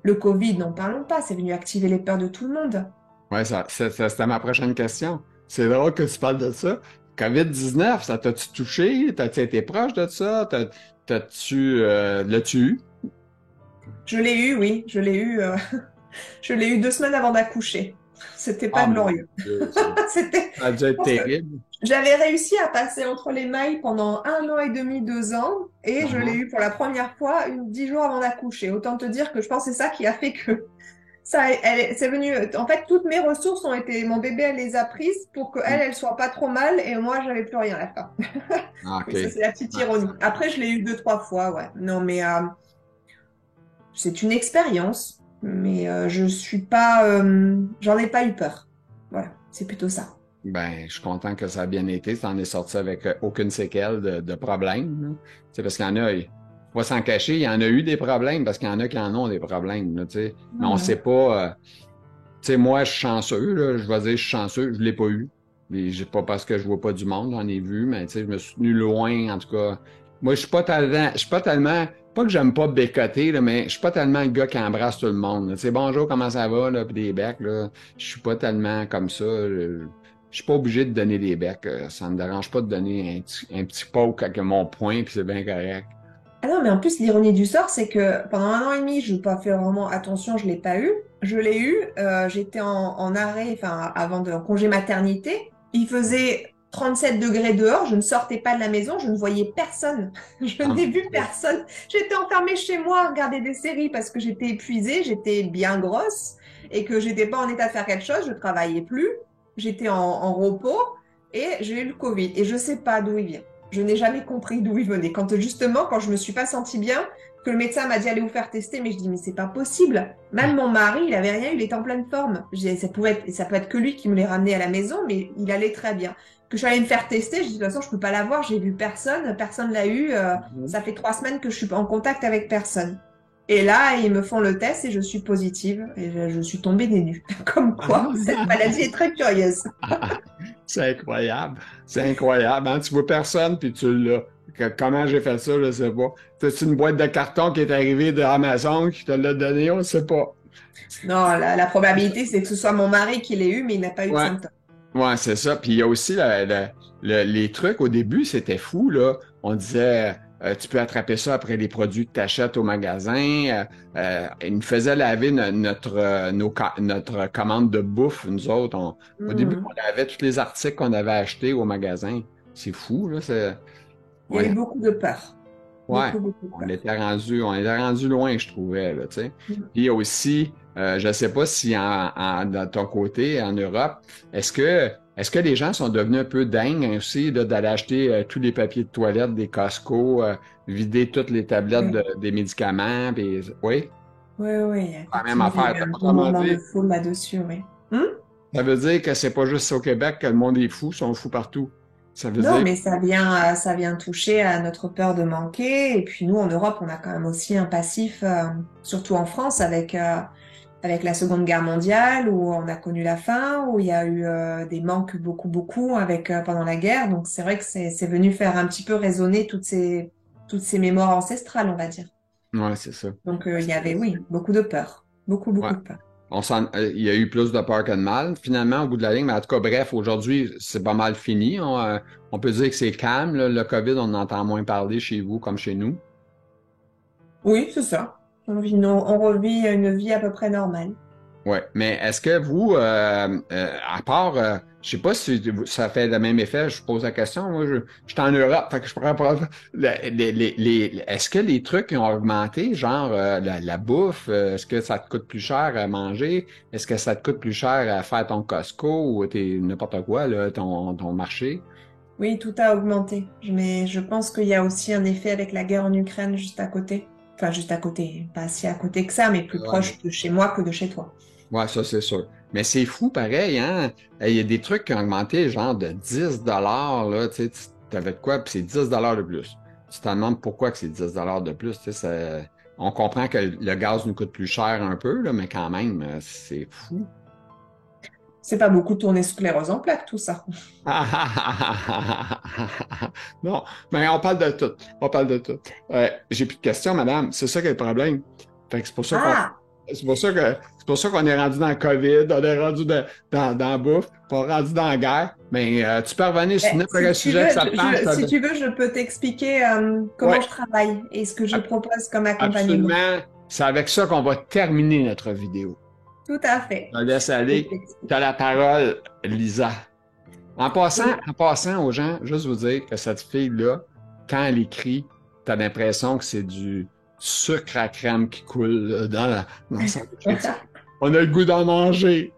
Le Covid, n'en parlons pas, c'est venu activer les peurs de tout le monde. Ouais, c'était ma prochaine question. C'est drôle que tu parles de ça. COVID-19, ça t'a-tu touché? T'as-tu été proche de ça? L'as-tu eu? Je l'ai eu, oui, je l'ai eu, je l'ai eu 2 semaines avant d'accoucher. C'était pas Ah, mon glorieux. Dieu, C'était, ça a dû je être pense que terrible. j'avais réussi à passer entre les mailles pendant 1 an et demi, 2 ans, et je l'ai Mhm. eu pour la première fois 10 jours avant d'accoucher. Autant te dire que je pense que c'est ça qui a fait que ça, c'est venu. En fait, toutes mes ressources ont été, mon bébé, elle les a prises pour elle soit pas trop mal, et moi, j'avais plus rien à la fin. Ah, Oui, ça OK. c'est la petite Ah, ironie. Après, je l'ai eu 2, 3 fois, ouais. Non, mais c'est une expérience, mais j'en ai pas eu peur. Voilà, c'est plutôt ça. ben, je suis content que ça a bien été. T'en es sorti avec aucune séquelle de problème, là. Tu sais, parce qu'il y en a, faut pas s'en cacher, il y en a eu des problèmes parce qu'il y en a qui en ont des problèmes, là, tu sais. Mais on sait Mhm. pas. Tu sais, moi, je suis chanceux, là, je vais dire, je suis chanceux, je l'ai pas eu. Mais j'ai pas parce que je vois pas du monde, j'en ai vu, mais tu sais, je me suis tenu loin, en tout cas. Moi, je suis pas tellement, pas que j'aime pas bécoter, là, mais je suis pas tellement le gars qui embrasse tout le monde, là. Tu sais, bonjour, comment ça va, là, puis des becs, là. Je suis pas tellement comme ça. Je suis pas obligé de donner des becs. Ça me dérange pas de donner un petit poke avec mon poing, puis c'est bien correct. Ah non, mais en plus, l'ironie du sort, c'est que pendant 1 an et demi, je n'ai pas fait vraiment attention, je l'ai pas eu. Je l'ai eu, j'étais en arrêt, enfin, en congé maternité. Il faisait 37 degrés dehors, je ne sortais pas de la maison, je ne voyais personne. Je Ah, n'ai mon vu Dieu. personne. J'étais enfermée chez moi à regarder des séries parce que j'étais épuisée, j'étais bien grosse et que j'étais pas en état de faire quelque chose, je travaillais plus, j'étais en repos et j'ai eu le Covid. Et je sais pas d'où il vient. Je n'ai jamais compris d'où il venait. Quand je me suis pas sentie bien, que le médecin m'a dit allez vous faire tester, mais je dis mais c'est pas possible. Même mon mari, il avait rien, il était en pleine forme. Je dis ça peut être que lui qui me l'ait ramené à la maison, mais il allait très bien. Que je suis allée me faire tester, je dis de toute façon je peux pas l'avoir, j'ai vu personne, personne l'a eu. Mhm. Ça fait 3 semaines que je suis en contact avec personne. Et là, ils me font le test et je suis positive et je suis tombée des nues. Comme quoi, cette maladie est très curieuse. C'est incroyable. C'est incroyable. Hein? Tu vois personne, puis tu l'as. Comment j'ai fait ça, je sais pas. C'est une boîte de carton qui est arrivée de Amazon qui te l'a donné, on ne sait pas. Non, la probabilité, c'est que ce soit mon mari qui l'ait eu, mais il n'a pas eu de Ouais, symptômes. ouais, c'est ça. Puis il y a aussi les trucs. Au début, c'était fou, là. On disait, tu peux attraper ça après les produits que tu achètes au magasin. Ils nous faisaient laver notre commande de bouffe, nous autres. Au début, Hmm. on avait tous les articles qu'on avait achetés au magasin. C'est fou, là. Il y a Ouais, eu beaucoup de peur. ouais. Beaucoup de peur. On était rendu loin, je trouvais, là, tu sais. Hmm. Puis il y a aussi, je ne sais pas si de ton côté, en Europe, est-ce que les gens sont devenus un peu dingues aussi là, d'aller acheter tous les papiers de toilette des Costco, vider toutes les tablettes Oui, des médicaments, puis oui, oui, oui. la même Effectivement, il y a affaire. eu un gros Autrement mouvement de dit, foule là-dessus, oui. Hmm. ça veut dire que c'est pas juste au Québec que le monde est fou, ils sont fous partout. Ça veut Non, dire, mais ça vient toucher à notre peur de manquer. Et puis nous, en Europe, on a quand même aussi un passif, surtout en France, avec la Seconde Guerre mondiale, où on a connu la faim, où il y a eu des manques beaucoup pendant la guerre. Donc c'est vrai que c'est venu faire un petit peu résonner toutes ces mémoires ancestrales, on va dire. ouais, c'est ça. Donc il y avait, oui, beaucoup de peur. Ouais. Beaucoup de peur. Il y a eu plus de peur que de mal, finalement, au bout de la ligne. Mais en tout cas, bref, aujourd'hui, c'est pas mal fini. On peut dire que c'est calme, là. Le COVID, on entend moins parler chez vous comme chez nous. Oui, c'est ça. On revit une vie à peu près normale. Ouais. Mais est-ce que vous, à part, je sais pas si ça fait le même effet, je pose la question. Moi, je suis en Europe, fait que je pourrais pas. Est-ce que les trucs ont augmenté, genre la bouffe, est-ce que ça te coûte plus cher à manger? Est-ce que ça te coûte plus cher à faire ton Costco ou n'importe quoi, là, ton marché? Oui, tout a augmenté. Mais je pense qu'il y a aussi un effet avec la guerre en Ukraine juste à côté. Enfin, juste à côté, pas si à côté que ça, mais plus Ouais. proche de chez moi que de chez toi. Ouais, ça, c'est sûr. Mais c'est fou, pareil, hein? Il y a des trucs qui ont augmenté, genre de 10 là, tu sais, t'avais de quoi, puis c'est 10 de plus. Tu te demandes pourquoi que c'est 10 de plus, tu sais, on comprend que le gaz nous coûte plus cher un peu, là, mais quand même, c'est fou. C'est pas beaucoup tourner sclérose en plaques, tout ça. Non, mais on parle de tout. On parle de tout. J'ai plus de questions, madame. C'est ça qui est le problème. Fait que Ah, c'est pour ça qu'on est rendu dans le COVID, on est rendu dans la bouffe, puis on est rendu dans la guerre. Mais tu peux revenir sur n'importe quel si tu sujet que veux, ça te tente. si tu veux, je peux t'expliquer Oui, comment je travaille et ce que je propose comme accompagnement. absolument. C'est avec ça qu'on va terminer notre vidéo. Tout à fait. Je te laisse Je aller. Tu as t'explique. la parole, Lisa. Oui. En passant aux gens, juste vous dire que cette fille-là, quand elle écrit, t'as l'impression que c'est du sucre à crème qui coule là, dans son écriture. On a le goût d'en manger.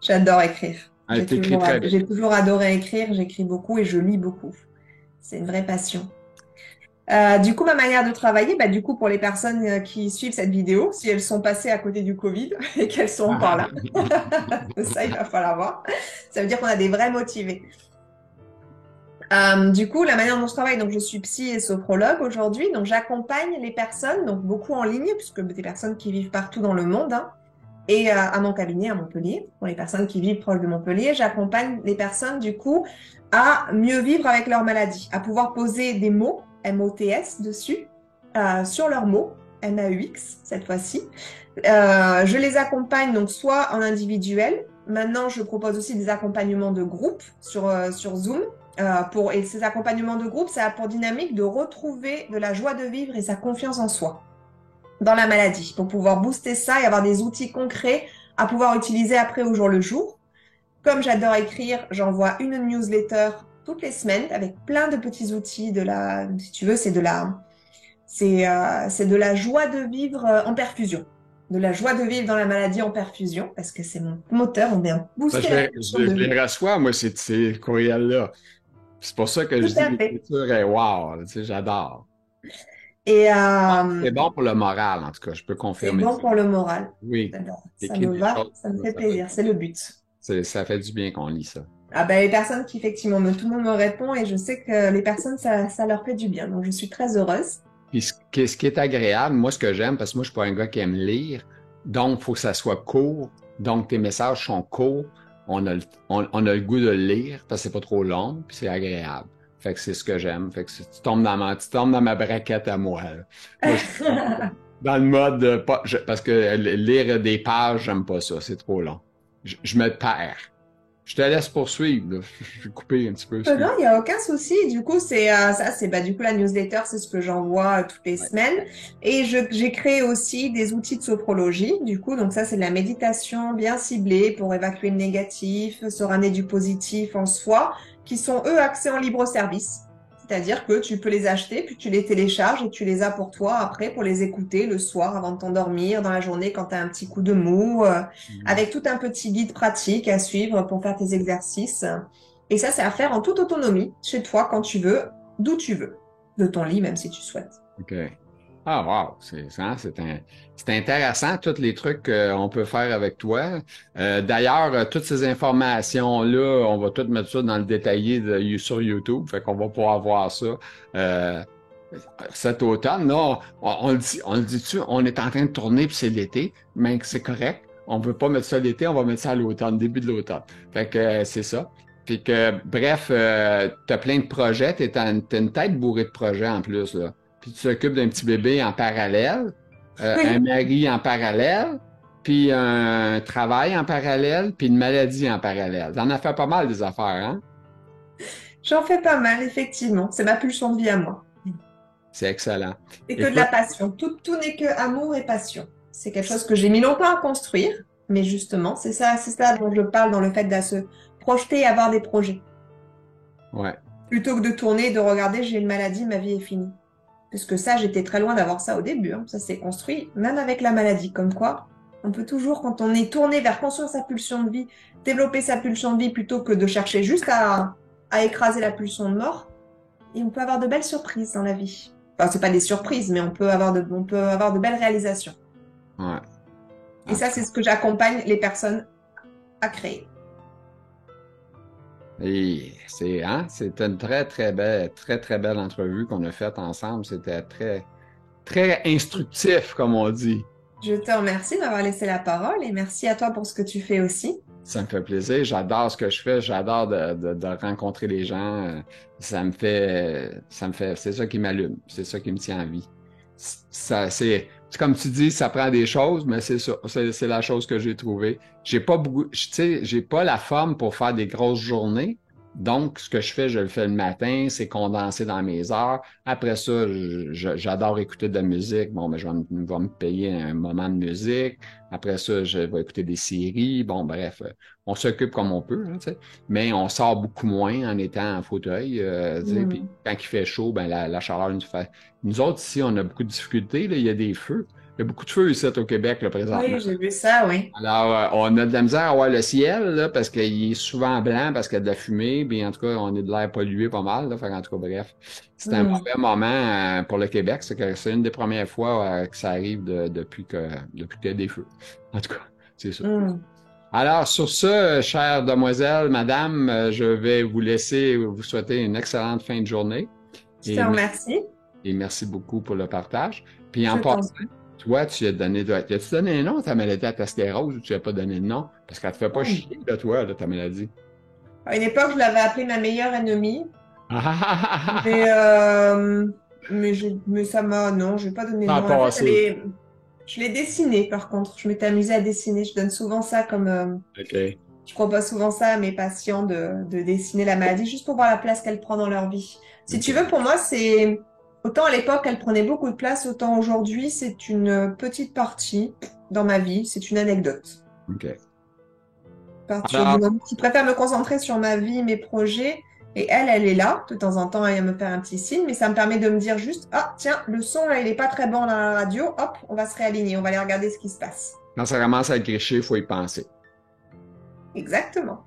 J'adore écrire. Elle t'écrit très bien. J'ai toujours adoré écrire. J'écris beaucoup et je lis beaucoup. C'est une vraie passion. Du coup, ma manière de travailler, bah, du coup, pour les personnes qui suivent cette vidéo, si elles sont passées à côté du Covid et qu'elles sont encore là, ça, il va falloir voir. Ça veut dire qu'on a des vrais motivés. Du coup, la manière dont je travaille, donc je suis psy et sophrologue aujourd'hui, donc j'accompagne les personnes, donc beaucoup en ligne, puisque des personnes qui vivent partout dans le monde, hein, et à mon cabinet à Montpellier, pour les personnes qui vivent proche de Montpellier, j'accompagne les personnes du coup à mieux vivre avec leur maladie, à pouvoir poser des mots, MOTS dessus, sur leurs mots, MAUX cette fois-ci. Je les accompagne donc soit en individuel, maintenant je propose aussi des accompagnements de groupe sur Zoom. Et ces accompagnements de groupe, ça a pour dynamique de retrouver de la joie de vivre et sa confiance en soi dans la maladie, pour pouvoir booster ça et avoir des outils concrets à pouvoir utiliser après au jour le jour. Comme j'adore écrire, j'envoie une newsletter toutes les semaines avec plein de petits outils si tu veux, c'est de la joie de vivre en perfusion. De la joie de vivre dans la maladie en perfusion, parce que c'est mon moteur, on vient Ça, booster la pulsion de je vie. les reçois, moi, ces courriels-là. C'est pour ça que je Tout dis que à fait. l'écriture est wow, tu sais, j'adore. Et C'est bon pour le moral, en tout cas, je peux c'est confirmer bon ça. pour le moral. Oui, J'adore. Ça écrire me des va, choses, ça me fait ça fait, plaisir, c'est le but. ça fait du bien qu'on lit ça. Ah ben, les personnes qui, effectivement, tout le monde me répond et je sais que les personnes, ça leur fait du bien. Donc, je suis très heureuse. Puis ce qui est agréable, moi, ce que j'aime, parce que moi, je suis pas un gars qui aime lire, donc il faut que ça soit court. Donc, tes messages sont courts. On a le goût de le lire parce que c'est pas trop long, puis c'est agréable. Fait que c'est ce que j'aime. Fait que tu tombes dans ma braquette à moi, là. Moi, je suis dans le mode parce que lire des pages, j'aime pas ça. C'est trop long. Je me perds. Je te laisse poursuivre, là. Je vais couper un petit peu, Non, excuse. il n'y a aucun souci. Du coup, c'est bah, du coup la newsletter, c'est ce que j'envoie toutes les Ouais. semaines. Et j'ai créé aussi des outils de sophrologie. Du coup, donc ça, c'est de la méditation bien ciblée pour évacuer le négatif, se ramener du positif en soi, qui sont eux axés en libre service. C'est-à-dire que tu peux les acheter, puis tu les télécharges et tu les as pour toi après pour les écouter le soir avant de t'endormir, dans la journée quand tu as un petit coup de mou, Mhm. avec tout un petit guide pratique à suivre pour faire tes exercices. Et ça, c'est à faire en toute autonomie, chez toi, quand tu veux, d'où tu veux, de ton lit, même si tu souhaites. OK. Ah, wow, c'est intéressant, tous les trucs qu'on peut faire avec toi. D'ailleurs, toutes ces informations-là, on va toutes mettre ça dans le détaillé sur YouTube, fait qu'on va pouvoir voir ça. Euh, Cet automne, là, on le dit-tu, on est en train de tourner puis c'est l'été, mais c'est correct. On veut pas mettre ça l'été, on va mettre ça à l'automne, début de l'automne. Fait que c'est ça. Puis que, bref, t'as plein de projets, t'as une tête bourrée de projets en plus, là. Puis tu t'occupes d'un petit bébé en parallèle, un Oui, mari en parallèle, puis un travail en parallèle, puis une maladie en parallèle. T'en as fait pas mal des affaires, hein? j'en fais pas mal, effectivement. C'est ma pulsion de vie à moi. C'est excellent. C'est que de la Écoute, passion. Tout n'est que amour et passion. C'est quelque chose que j'ai mis longtemps à construire, mais justement, c'est ça dont je parle dans le fait de se projeter et avoir des projets. ouais. Plutôt que de tourner et de regarder, j'ai une maladie, ma vie est finie. Parce que ça, j'étais très loin d'avoir ça au début, hein. Ça s'est construit, même avec la maladie. Comme quoi, on peut toujours, quand on est tourné vers construire sa pulsion de vie, développer sa pulsion de vie plutôt que de chercher juste à écraser la pulsion de mort. Et on peut avoir de belles surprises dans la vie. Enfin, c'est pas des surprises, mais on peut avoir de belles réalisations. Ouais. Et En ça, tout cas. c'est ce que j'accompagne les personnes à créer. Et c'est une très, très belle entrevue qu'on a faite ensemble. C'était très, très instructif, comme on dit. Je te remercie de m'avoir laissé la parole et merci à toi pour ce que tu fais aussi. Ça me fait plaisir. J'adore ce que je fais. J'adore de rencontrer les gens. C'est ça qui m'allume. C'est ça qui me tient en vie. C'est comme tu dis, ça prend des choses, mais c'est ça. C'est la chose que j'ai trouvée. J'ai pas beaucoup, tu sais, j'ai pas la forme pour faire des grosses journées. Donc, ce que je fais, je le fais le matin, c'est condensé dans mes heures. Après ça, j'adore écouter de la musique. Bon, ben, je vais me payer un moment de musique. Après ça, je vais écouter des séries. Bon, bref, on s'occupe comme on peut, là, tu sais. Mais on sort beaucoup moins en étant en fauteuil. Tu sais. Puis Hmm. quand il fait chaud, ben, la chaleur nous fait. Nous autres, ici, on a beaucoup de difficultés, là. Il y a des feux. Il y a beaucoup de feux ici au Québec, là, présentement. Oui, j'ai vu ça, oui. Alors, on a de la misère à voir le ciel, là, parce qu'il est souvent blanc, parce qu'il y a de la fumée, puis en tout cas, on est de l'air pollué pas mal, là. Fait en tout cas, bref, c'est un Hmm. mauvais moment pour le Québec. C'est que c'est une des premières fois que ça arrive depuis qu'il y a des feux. En tout cas, c'est ça. Hmm. Alors, sur ce, chère demoiselle, madame, je vais vous laisser vous souhaiter une excellente fin de journée Je te et, remercie. et merci beaucoup pour le partage. Puis en Je passant, t'en prie. toi, as-tu donné un nom à ta maladie athérosklérose ou tu n'as pas donné de nom? Parce qu'elle te fait pas Hmm. chier de toi, là, ta maladie. À une époque, je l'avais appelée ma meilleure ennemie, mais, Ah, mais ça m'a, non, je vais pas donner de ça a nom. En fait, passé. je l'ai dessinée, par contre. Je m'étais amusée à dessiner. Je donne souvent ça comme, OK. je propose souvent ça à mes patients de dessiner la maladie juste pour voir la place qu'elle prend dans leur vie. Si tu veux, OK. pour moi, autant à l'époque elle prenait beaucoup de place, autant aujourd'hui c'est une petite partie dans ma vie, c'est une anecdote. OK. À partir du Alors, moment où je préfère me concentrer sur ma vie, mes projets, et elle est là, de temps en temps, elle vient me faire un petit signe, mais ça me permet de me dire juste, ah tiens, le son là, il est pas très bon dans la radio, hop, on va se réaligner, on va aller regarder ce qui se passe. quand ça commence à être griché, il faut y penser. Exactement.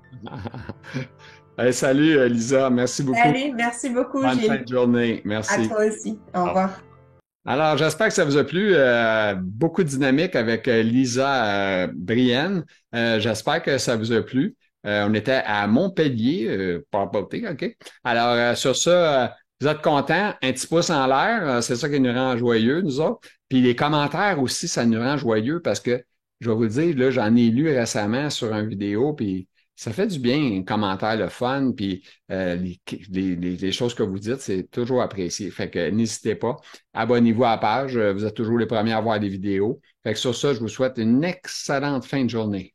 Hey, salut, Lisa. Merci beaucoup. Allez, merci beaucoup, Bonne fin Gilles. de journée. À Merci. toi aussi. Au revoir. Alors, j'espère que ça vous a plu. Beaucoup de dynamique avec Lisa Brienne. J'espère que ça vous a plu. On était à Montpellier, par côté, OK? Alors, sur ça, vous êtes contents? Un petit pouce en l'air, c'est ça qui nous rend joyeux, nous autres. Puis les commentaires aussi, ça nous rend joyeux parce que, je vais vous le dire, là, j'en ai lu récemment sur une vidéo, puis ça fait du bien, un commentaire, le fun, puis les choses que vous dites, c'est toujours apprécié. Fait que n'hésitez pas. Abonnez-vous à la page. Vous êtes toujours les premiers à voir des vidéos. Fait que sur ça, je vous souhaite une excellente fin de journée.